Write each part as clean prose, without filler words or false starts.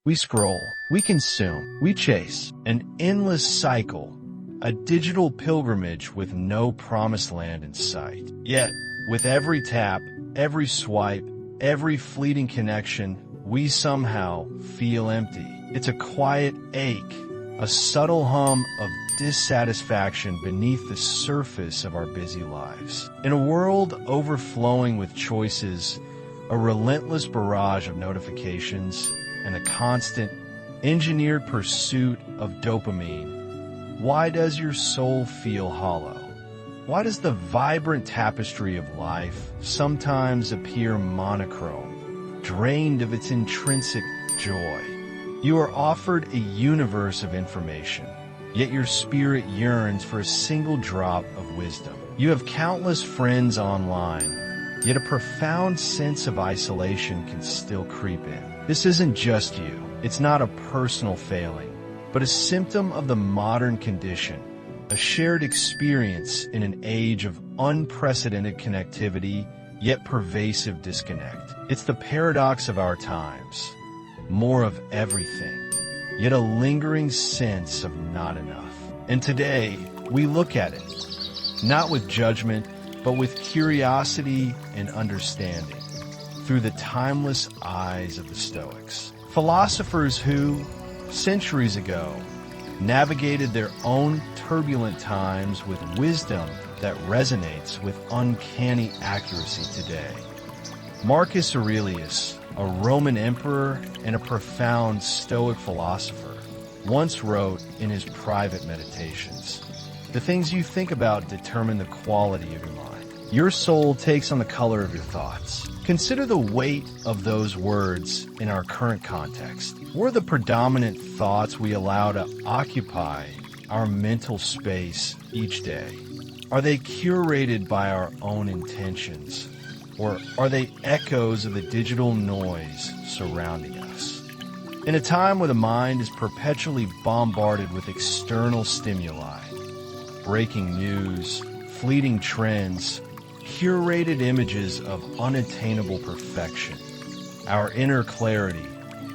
We scroll, we consume, we chase, an endless cycle, a digital pilgrimage with no promised land in sight. Yet, with every tap, every swipe, every fleeting connection, we somehow feel empty. It's a quiet ache, a subtle hum of dissatisfaction beneath the surface of our busy lives. In a world overflowing with choices, a relentless barrage of notifications, and a constant, engineered pursuit of dopamine, why does your soul feel hollow? Why does the vibrant tapestry of life sometimes appear monochrome, drained of its intrinsic joy? You are offered a universe of information, yet your spirit yearns for a single drop of wisdom. You have countless friends online, yet a profound sense of isolation can still creep in. This isn't just you. It's not a personal failing, but a symptom of the modern condition, a shared experience in an age of unprecedented connectivity, yet pervasive disconnect. It's the paradox of our times. More of everything, yet a lingering sense of not enough. And today, we look at it, not with judgment, but with curiosity and understanding, through the timeless eyes of the Stoics. Philosophers who, centuries ago, navigated their own turbulent times with wisdom that resonates with uncanny accuracy today. Marcus Aurelius, a Roman emperor and a profound Stoic philosopher, once wrote in his private meditations, "The things you think about determine the quality of your mind. Your soul takes on the color of your thoughts." Consider the weight of those words in our current context. What are the predominant thoughts we allow to occupy our mental space each day? Are they curated by our own intentions? Or are they echoes of the digital noise surrounding us? In a time where the mind is perpetually bombarded with external stimuli, breaking news, fleeting trends, curated images of unattainable perfection, our inner clarity,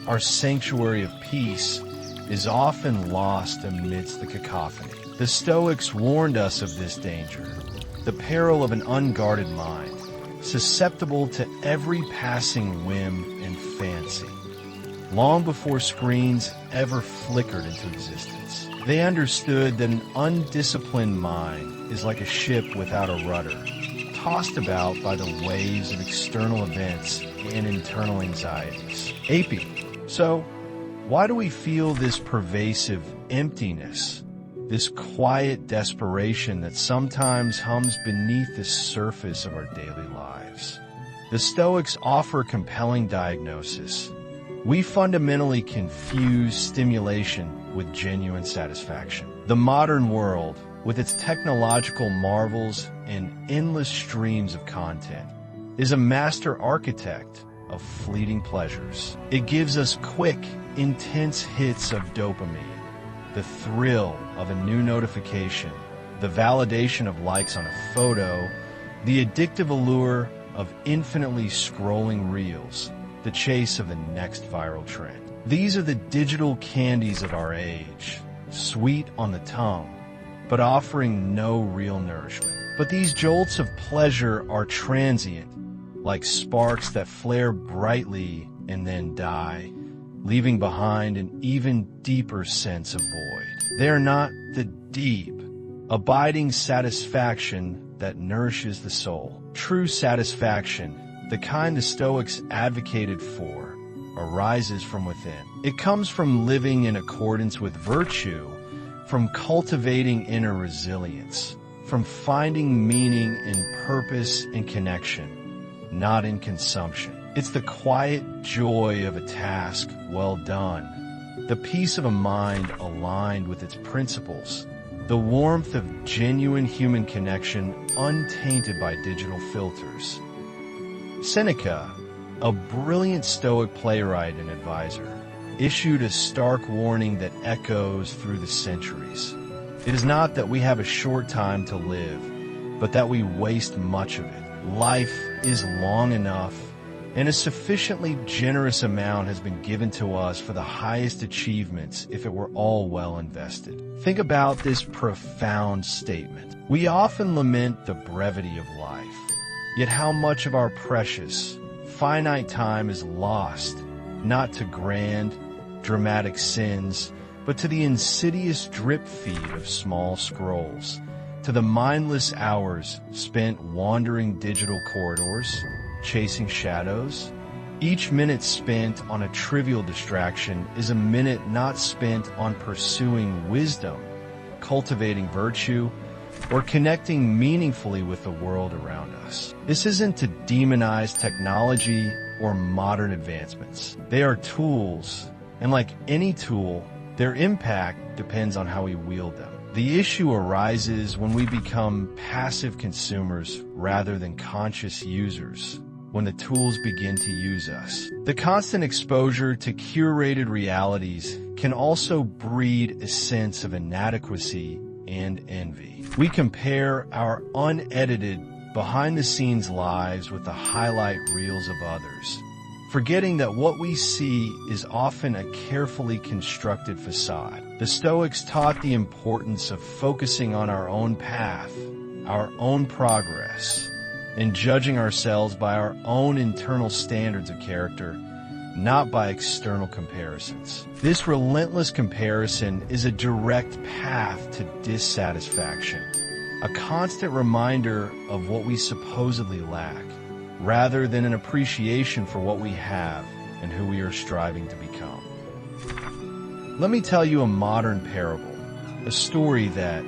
our sanctuary of peace, is often lost amidst the cacophony. The Stoics warned us of this danger, the peril of an unguarded mind, susceptible to every passing whim and fancy, long before screens ever flickered into existence. They understood that an undisciplined mind is like a ship without a rudder, tossed about by the waves of external events and internal anxieties. So, why do we feel this pervasive emptiness, this quiet desperation that sometimes hums beneath the surface of our daily lives? The Stoics offer a compelling diagnosis. We fundamentally confuse stimulation with genuine satisfaction. The modern world, with its technological marvels and endless streams of content, is a master architect of fleeting pleasures. It gives us quick, intense hits of dopamine, the thrill of a new notification, the validation of likes on a photo, the addictive allure of infinitely scrolling reels, the chase of the next viral trend. These are the digital candies of our age, sweet on the tongue, but offering no real nourishment. But these jolts of pleasure are transient, like sparks that flare brightly and then die, leaving behind an even deeper sense of void. They are not the deep, abiding satisfaction that nourishes the soul. True satisfaction, the kind the Stoics advocated for, arises from within. It comes from living in accordance with virtue, from cultivating inner resilience, from finding meaning in purpose and connection, not in consumption. It's the quiet joy of a task well done, the peace of a mind aligned with its principles, the warmth of genuine human connection untainted by digital filters. Seneca, a brilliant Stoic playwright and advisor, issued a stark warning that echoes through the centuries. It is not that we have a short time to live, but that we waste much of it. Life is long enough, and a sufficiently generous amount has been given to us for the highest achievements if it were all well invested. Think about this profound statement. We often lament the brevity of life, yet how much of our precious, finite time is lost, not to grand, dramatic sins, but to the insidious drip feed of small scrolls, to the mindless hours spent wandering digital corridors, chasing shadows. Each minute spent on a trivial distraction is a minute not spent on pursuing wisdom, cultivating virtue, or connecting meaningfully with the world around us. This isn't to demonize technology or modern advancements. They are tools, and like any tool, their impact depends on how we wield them. The issue arises when we become passive consumers rather than conscious users, when the tools begin to use us. The constant exposure to curated realities can also breed a sense of inadequacy and envy. We compare our unedited, behind-the-scenes lives with the highlight reels of others, forgetting that what we see is often a carefully constructed facade. The Stoics taught the importance of focusing on our own path, our own progress, and judging ourselves by our own internal standards of character, not by external comparisons. This relentless comparison is a direct path to dissatisfaction, a constant reminder of what we supposedly lack, rather than an appreciation for what we have and who we are striving to become. Let me tell you a modern parable, a story that,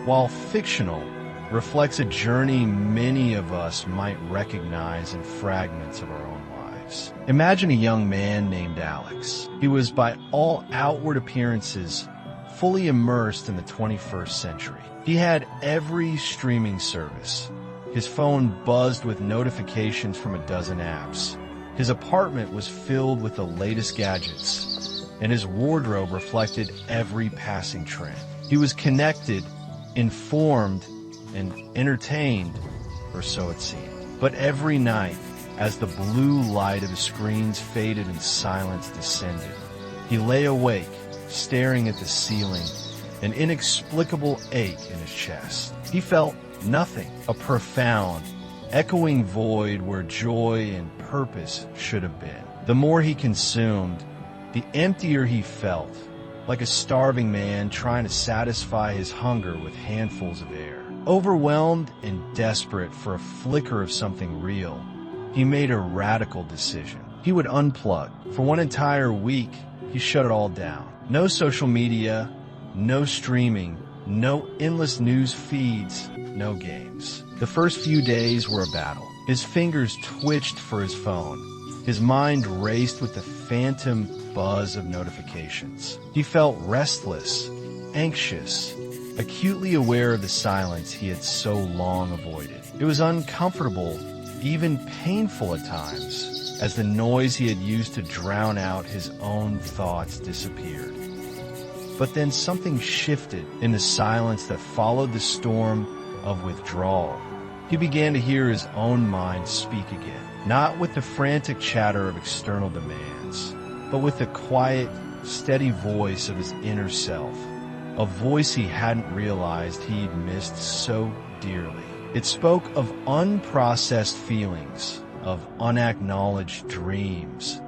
while fictional, reflects a journey many of us might recognize in fragments of our own lives. Imagine a young man named Alex. He was, by all outward appearances, fully immersed in the 21st century. He had every streaming service. His phone buzzed with notifications from a dozen apps. His apartment was filled with the latest gadgets, and his wardrobe reflected every passing trend. He was connected, informed, and entertained, or so it seemed. But every night, as the blue light of his screens faded and silence descended, he lay awake, staring at the ceiling, an inexplicable ache in his chest. He felt nothing, a profound, echoing void where joy and purpose should have been. The more he consumed, the emptier he felt, like a starving man trying to satisfy his hunger with handfuls of air. Overwhelmed and desperate for a flicker of something real, he made a radical decision. He would unplug. For one entire week, he shut it all down. No social media, no streaming, no endless news feeds, no games. The first few days were a battle. His fingers twitched for his phone. His mind raced with the phantom buzz of notifications. He felt restless, anxious, acutely aware of the silence he had so long avoided. It was uncomfortable, even painful at times, as the noise he had used to drown out his own thoughts disappeared. But then something shifted in the silence that followed the storm of withdrawal. He began to hear his own mind speak again, not with the frantic chatter of external demands, but with the quiet, steady voice of his inner self, a voice he hadn't realized he'd missed so dearly. It spoke of unprocessed feelings, of unacknowledged dreams,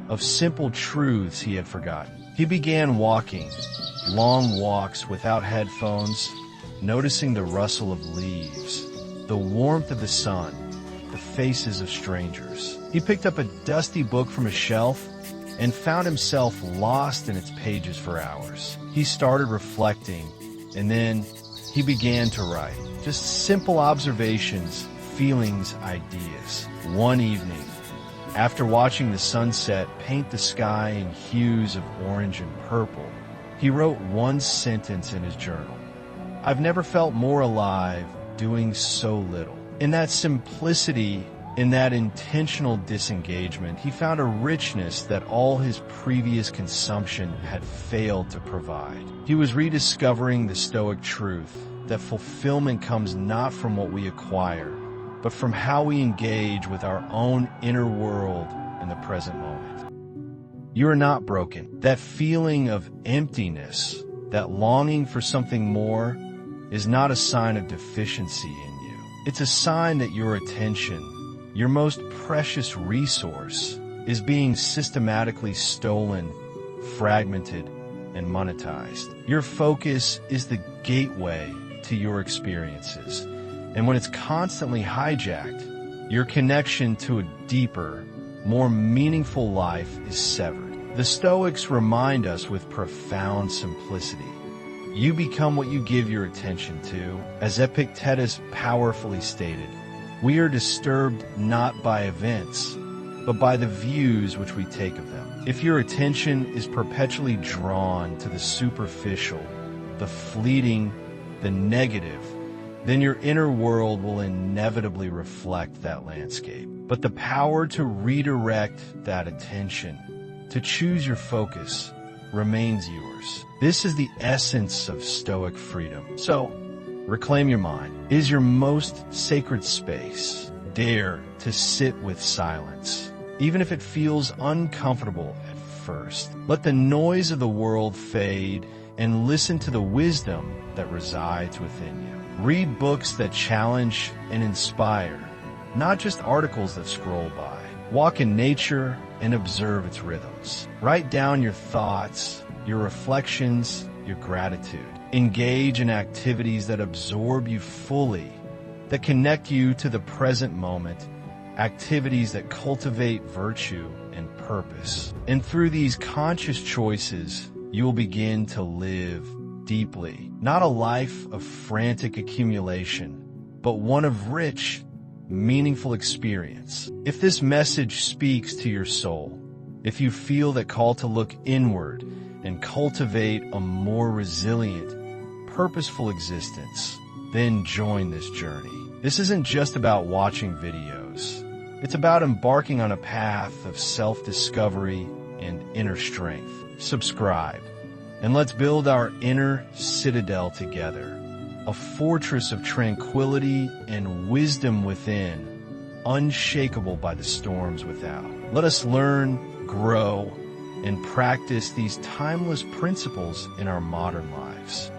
of simple truths he had forgotten. He began walking, long walks without headphones, noticing the rustle of leaves, the warmth of the sun, the faces of strangers. He picked up a dusty book from a shelf and found himself lost in its pages for hours. He started reflecting, and then he began to write. Just simple observations, feelings, ideas. One evening, after watching the sunset paint the sky in hues of orange and purple, he wrote one sentence in his journal. "I've never felt more alive doing so little." In that simplicity, in that intentional disengagement, he found a richness that all his previous consumption had failed to provide. He was rediscovering the Stoic truth that fulfillment comes not from what we acquire, but from how we engage with our own inner world in the present moment. You are not broken. That feeling of emptiness, that longing for something more, is not a sign of deficiency in you. It's a sign that your attention, your most precious resource, is being systematically stolen, fragmented, and monetized. Your focus is the gateway to your experiences, and when it's constantly hijacked, your connection to a deeper, more meaningful life is severed. The Stoics remind us with profound simplicity: you become what you give your attention to. As Epictetus powerfully stated, we are disturbed not by events, but by the views which we take of them. If your attention is perpetually drawn to the superficial, the fleeting, the negative, then your inner world will inevitably reflect that landscape. But the power to redirect that attention, to choose your focus, remains yours. This is the essence of Stoic freedom. So, reclaim your mind. It is your most sacred space. Dare to sit with silence, even if it feels uncomfortable at first. Let the noise of the world fade and listen to the wisdom that resides within you. Read books that challenge and inspire, not just articles that scroll by. Walk in nature and observe its rhythms. Write down your thoughts, your reflections, your gratitude. Engage in activities that absorb you fully, that connect you to the present moment, activities that cultivate virtue and purpose. And through these conscious choices, you will begin to live deeply, not a life of frantic accumulation, but one of rich, meaningful experience. If this message speaks to your soul, if you feel that call to look inward and cultivate a more resilient, purposeful existence, then join this journey. This isn't just about watching videos. It's about embarking on a path of self-discovery and inner strength. Subscribe, and let's build our inner citadel together, a fortress of tranquility and wisdom within, unshakable by the storms without. Let us learn, grow, and practice these timeless principles in our modern lives.